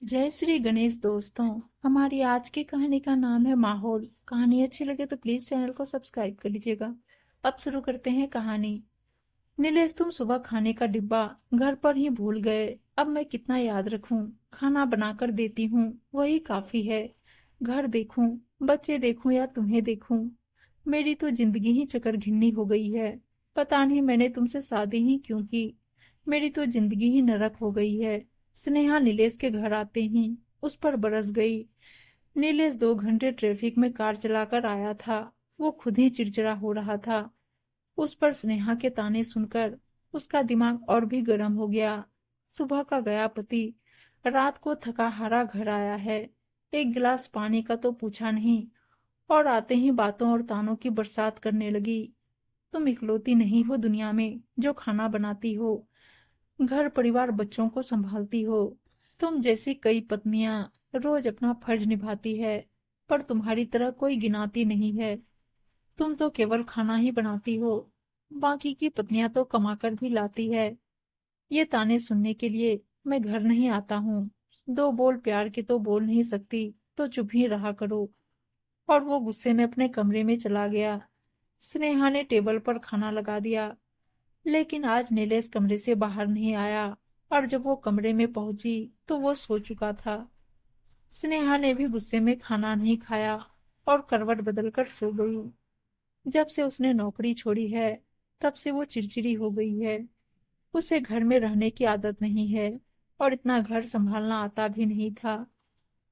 जय श्री गणेश दोस्तों। हमारी आज की कहानी का नाम है माहौल। कहानी अच्छी लगे तो प्लीज चैनल को सब्सक्राइब कर लीजिएगा। अब शुरू करते हैं कहानी। नीलेश, तुम सुबह खाने का डिब्बा घर पर ही भूल गए। अब मैं कितना याद रखूं। खाना बनाकर देती हूँ, वही काफी है। घर देखूं, बच्चे देखूं या तुम्हें देखूं, मेरी तो जिंदगी ही चकर घिन्नी हो गई है। पता नहीं मैंने तुमसे शादी ही क्यों की। मेरी तो जिंदगी ही नरक हो गई है। स्नेहा नीलेश के घर आते ही उस पर बरस गई। नीलेश 2 घंटे ट्रैफिक में कार चलाकर आया था। वो खुद ही चिड़चिड़ा हो रहा था। उस पर स्नेहा के ताने सुनकर उसका दिमाग और भी गर्म हो गया। सुबह का गया पति रात को थका हारा घर आया है। एक गिलास पानी का तो पूछा नहीं, और आते ही बातों और तानों की बरसात करने लगी। तुम इकलौती नहीं हो दुनिया में जो खाना बनाती हो, घर परिवार बच्चों को संभालती हो। तुम जैसी कई पत्नियां रोज अपना फर्ज निभाती है, पर तुम्हारी तरह कोई गिनाती नहीं है। तुम तो केवल खाना ही बनाती हो, बाकी की पत्नियां तो कमाकर भी लाती है। ये ताने सुनने के लिए मैं घर नहीं आता हूँ। 2 बोल प्यार के तो बोल नहीं सकती, तो चुप ही रहा करो। और वो गुस्से में अपने कमरे में चला गया। स्नेहा ने टेबल पर खाना लगा दिया, लेकिन आज नीलेश कमरे से बाहर नहीं आया। और जब वो कमरे में पहुंची तो वो सो चुका था। स्नेहा ने भी गुस्से में खाना नहीं खाया और करवट बदलकर सो गई। जब से उसने नौकरी छोड़ी है, तब से वो चिड़चिड़ी हो गई है। उसे घर में रहने की आदत नहीं है, और इतना घर संभालना आता भी नहीं था।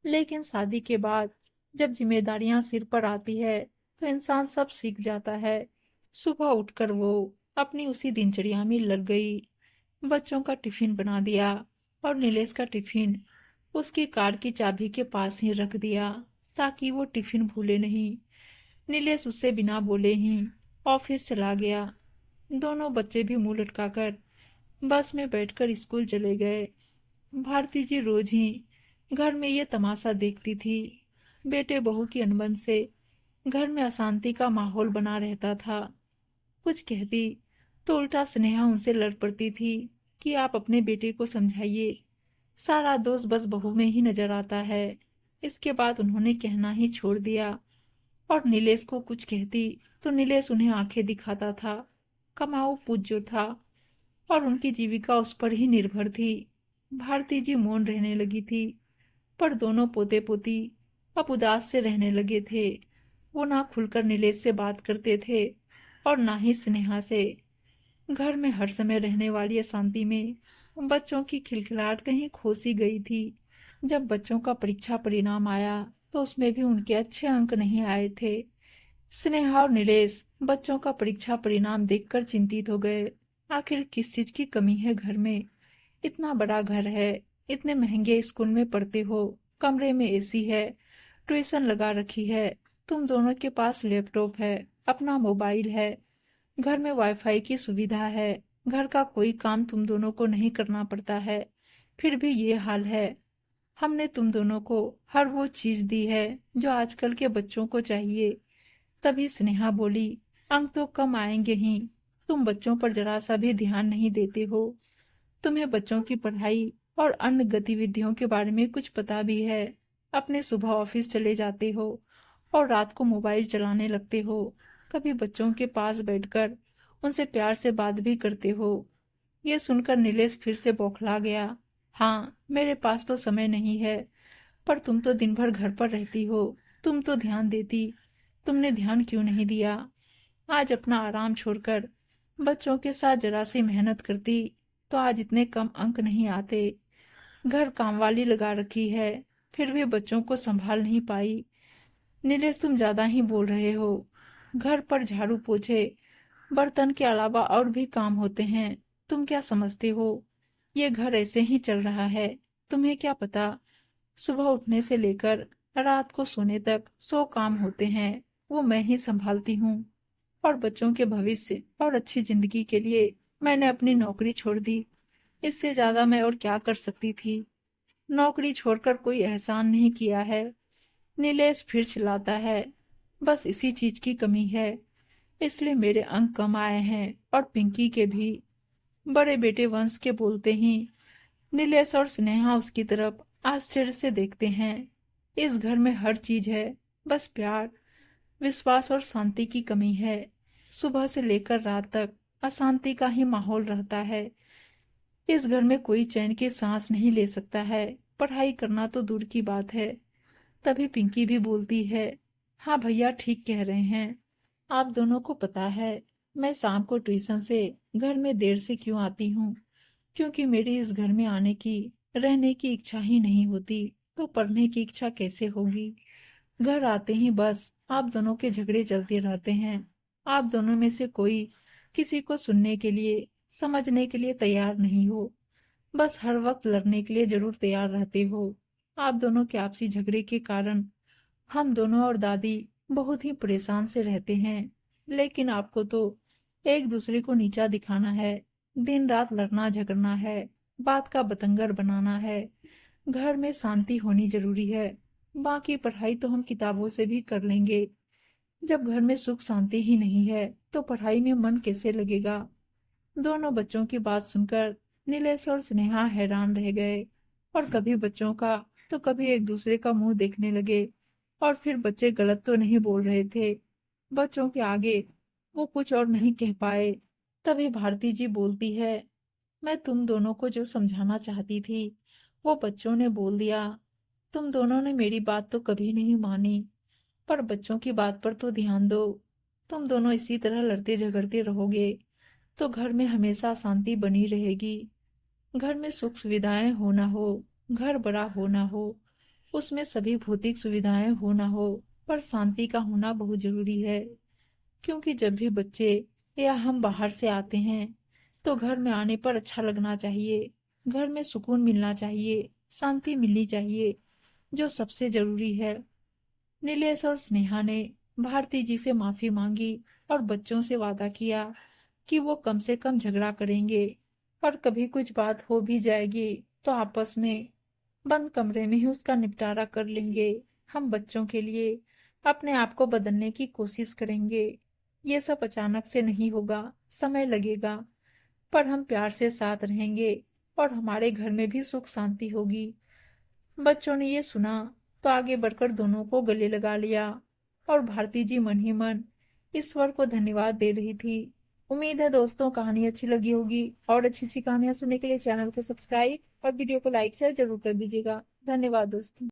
लेकिन शादी के बाद जब जिम्मेदारियां सिर पर आती है, तो इंसान सब सीख जाता है। सुबह उठकर वो अपनी उसी दिनचर्या में लग गई। बच्चों का टिफिन बना दिया, और नीलेश का टिफिन उसकी कार की चाबी के पास ही रख दिया, ताकि वो टिफिन भूले नहीं। नीलेश उससे बिना बोले ही ऑफिस चला गया। दोनों बच्चे भी मुंह लटकाकर बस में बैठकर स्कूल चले गए। भारती जी रोज ही घर में ये तमाशा देखती थी। बेटे बहू की अनबन से घर में अशांति का माहौल बना रहता था। कुछ कहती तो उल्टा स्नेहा उनसे लड़ पड़ती थी कि आप अपने बेटे को समझाइए। सारा दोष बस बहू में ही नजर आता है। इसके बाद उन्होंने कहना ही छोड़ दिया। और नीलेश को कुछ कहती तो नीलेश उन्हें आंखें दिखाता था। कमाऊ पूज जो था, और उनकी जीविका उस पर ही निर्भर थी। भारती जी मौन रहने लगी थी, पर दोनों पोते पोती अब उदास से रहने लगे थे। वो ना खुलकर नीलेश से बात करते थे, और ना ही स्नेहा से। घर में हर समय रहने वाली अशांति में बच्चों की खिलखिलाहट कहीं खो सी गई थी। जब बच्चों का परीक्षा परिणाम आया, तो उसमें भी उनके अच्छे अंक नहीं आए थे। स्नेहा और नीलेश बच्चों का परीक्षा परिणाम देखकर चिंतित हो गए। आखिर किस चीज की कमी है घर में। इतना बड़ा घर है, इतने महंगे स्कूल में पढ़ते हो, कमरे में एसी है, ट्यूशन लगा रखी है, तुम दोनों के पास लैपटॉप है, अपना मोबाइल है, घर में वाईफाई की सुविधा है, घर का कोई काम तुम दोनों को नहीं करना पड़ता है। फिर भी ये हाल है। हमने तुम दोनों को हर वो चीज दी है जो आजकल के बच्चों को चाहिए। तभी स्नेहा बोली, अंक तो कम आएंगे ही। तुम बच्चों पर जरा सा भी ध्यान नहीं देते हो। तुम्हें बच्चों की पढ़ाई और अन्य गतिविधियों के बारे में कुछ पता भी है। अपने सुबह ऑफिस चले जाते हो और रात को मोबाइल चलाने लगते हो। कभी बच्चों के पास बैठकर उनसे प्यार से बात भी करते हो। ये सुनकर नीलेश फिर से बौखला गया। हाँ, मेरे पास तो समय नहीं है, पर तुम तो दिन भर घर पर रहती हो। तुम तो ध्यान देती। तुमने ध्यान क्यों नहीं दिया। आज अपना आराम छोड़कर बच्चों के साथ जरा सी मेहनत करती, तो आज इतने कम अंक नहीं आते। घर कामवाली लगा रखी है, फिर भी बच्चों को संभाल नहीं पाई। नीलेश, तुम ज्यादा ही बोल रहे हो। घर पर झाड़ू पोछे बर्तन के अलावा और भी काम होते हैं। तुम क्या समझते हो, ये घर ऐसे ही चल रहा है। तुम्हें क्या पता, सुबह उठने से लेकर रात को सोने तक 100 काम होते हैं, वो मैं ही संभालती हूँ। और बच्चों के भविष्य और अच्छी जिंदगी के लिए मैंने अपनी नौकरी छोड़ दी। इससे ज्यादा मैं और क्या कर सकती थी। नौकरी छोड़कर कोई एहसान नहीं किया है। नीलेश फिर चिल्लाता है, बस इसी चीज की कमी है, इसलिए मेरे अंक कम आए हैं, और पिंकी के भी। बड़े बेटे वंश के बोलते ही नीलेश और स्नेहा उसकी तरफ आश्चर्य से देखते हैं। इस घर में हर चीज है, बस प्यार, विश्वास और शांति की कमी है। सुबह से लेकर रात तक अशांति का ही माहौल रहता है। इस घर में कोई चैन की सांस नहीं ले सकता है। पढ़ाई करना तो दूर की बात है। तभी पिंकी भी बोलती है, हाँ भैया ठीक कह रहे हैं। आप दोनों को पता है मैं शाम को ट्यूशन से घर में देर से क्यों आती हूँ? क्योंकि मेरी इस घर में आने की, रहने की इच्छा ही नहीं होती, तो पढ़ने की इच्छा कैसे होगी? घर आते ही बस आप दोनों के झगड़े चलते रहते हैं। आप दोनों में से कोई किसी को सुनने के लिए, समझने के लिए तैयार नहीं हो। बस हर वक्त लड़ने के लिए जरूर तैयार रहते हो। आप दोनों के आपसी झगड़े के कारण हम दोनों और दादी बहुत ही परेशान से रहते हैं। लेकिन आपको तो एक दूसरे को नीचा दिखाना है, दिन रात लड़ना झगड़ना है, बात का बतंगड़ बनाना है। घर में शांति होनी जरूरी है। बाकी पढ़ाई तो हम किताबों से भी कर लेंगे। जब घर में सुख शांति ही नहीं है तो पढ़ाई में मन कैसे लगेगा? दोनों बच्चों की बात सुनकर नीलेश और स्नेहा हैरान रह गए और कभी बच्चों का तो कभी एक दूसरे का मुंह देखने लगे। और फिर बच्चे गलत तो नहीं बोल रहे थे। बच्चों के आगे वो कुछ और नहीं कह पाए। तभी भारती जी बोलती है, मैं तुम दोनों को जो समझाना चाहती थी वो बच्चों ने बोल दिया। तुम दोनों ने मेरी बात तो कभी नहीं मानी, पर बच्चों की बात पर तो ध्यान दो। तुम दोनों इसी तरह लड़ते झगड़ते रहोगे तो घर में हमेशा शांति बनी रहेगी। घर में सुख सुविधाएं हो ना हो, घर बड़ा हो ना हो, उसमें सभी भौतिक सुविधाएं हो ना हो, पर शांति का होना बहुत जरूरी है। क्योंकि जब भी बच्चे या हम बाहर से आते हैं तो घर में आने पर अच्छा लगना चाहिए। घर में सुकून मिलना चाहिए, शांति मिलनी चाहिए, जो सबसे जरूरी है। नीलेश और स्नेहा ने भारती जी से माफी मांगी और बच्चों से वादा किया कि वो कम से कम झगड़ा करेंगे, और कभी कुछ बात हो भी जाएगी तो आपस में बंद कमरे में ही उसका निपटारा कर लेंगे। हम बच्चों के लिए अपने आप को बदलने की कोशिश करेंगे। ये सब अचानक से नहीं होगा, समय लगेगा, पर हम प्यार से साथ रहेंगे और हमारे घर में भी सुख शांति होगी। बच्चों ने ये सुना तो आगे बढ़कर दोनों को गले लगा लिया और भारती जी मन ही मन ईश्वर को धन्यवाद दे रही थी। उम्मीद है दोस्तों कहानी अच्छी लगी होगी, और अच्छी अच्छी कहानियां सुनने के लिए चैनल को सब्सक्राइब और वीडियो को लाइक शेयर जरूर कर दीजिएगा। धन्यवाद दोस्तों।